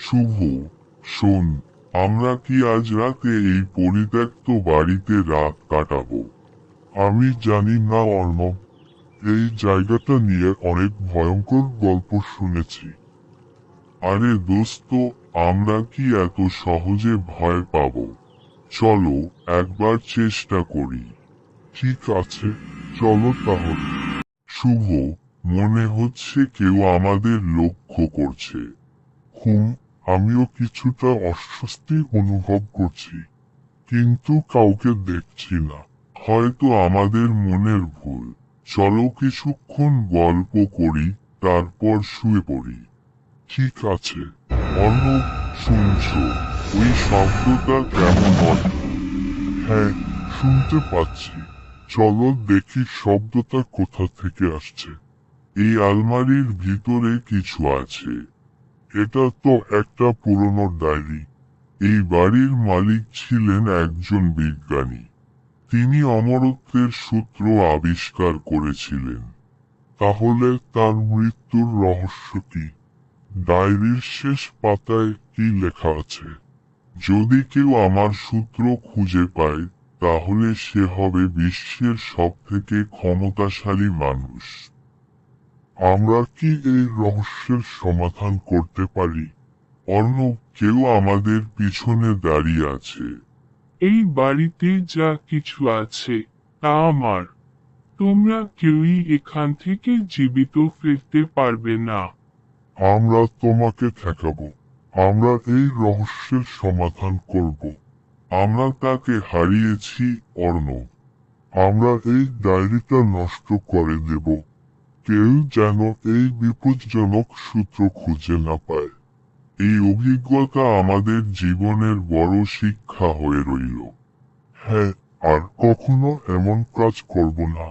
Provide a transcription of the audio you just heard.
শুভ, শোন, আমরা কি আজ রাতে এই পরিত্যক্ত বাড়িতে রাত কাটাবো? আমি জানি না অর্ণব, এই জায়গাটা নিয়ে অনেক ভয়ঙ্কর গল্প শুনেছি। আরে দোস্ত, আমরা কি এত সহজে ভয় পাবো? চলো একবার চেষ্টা করি। ঠিক আছে, চলো তাহলে। শুভ, মনে হচ্ছে কেউ আমাদের লক্ষ্য করছে। আমিও কিছুটা অস্বস্তি অনুভব করছি, কিন্তু কাউকে দেখছি না। হয়তো আমাদের মনের ভুল। চলো কিছুক্ষণ গল্প করি, তারপর শুয়ে পড়ি। ঠিক আছে। অর্ণব, শুনছো ওই শব্দটা কেমন অদ্ভুত? হ্যাঁ, শুনতে পাচ্ছি। চলো দেখি শব্দটা কোথা থেকে আসছে। এই আলমারির ভিতরে কিছু আছে। এটা তো একটা পুরনো ডায়েরি। এই বাড়ির মালিক ছিলেন একজন বিজ্ঞানী। তিনি অমরত্বের সূত্র আবিষ্কার করেছিলেন। তাহলে তার মৃত্যুর রহস্য কি? ডায়েরির শেষ পাতায় কি লেখা আছে? যদি কেউ আমার সূত্র খুঁজে পায়, তাহলে সে হবে বিশ্বের সবথেকে ক্ষমতাশালী মানুষ। আমরা কি এই রহস্যের সমাধান করতে পারি? অর্ণব, কেউ আমাদের পিছনে দাঁড়িয়ে আছে। এই বাড়িতে যা কিছু আছে তা আমার। তোমরা কেউই এখান থেকে জীবিত ফিরতে পারবে না। আমরা তোমাকে ঠেকাবো। আমরা এই রহস্যের সমাধান করব। আমরা তাকে হারিয়েছি, অর্ণব। আমরা এই ডায়েরিটা নষ্ট করে দেব। কেউ যেন এই বিপজ্জনক সূত্র খুঁজে না পায়। এই অভিজ্ঞতা আমাদের জীবনের বড় শিক্ষা হয়ে রইল। হ্যাঁ, আর কখনো এমন কাজ করব না।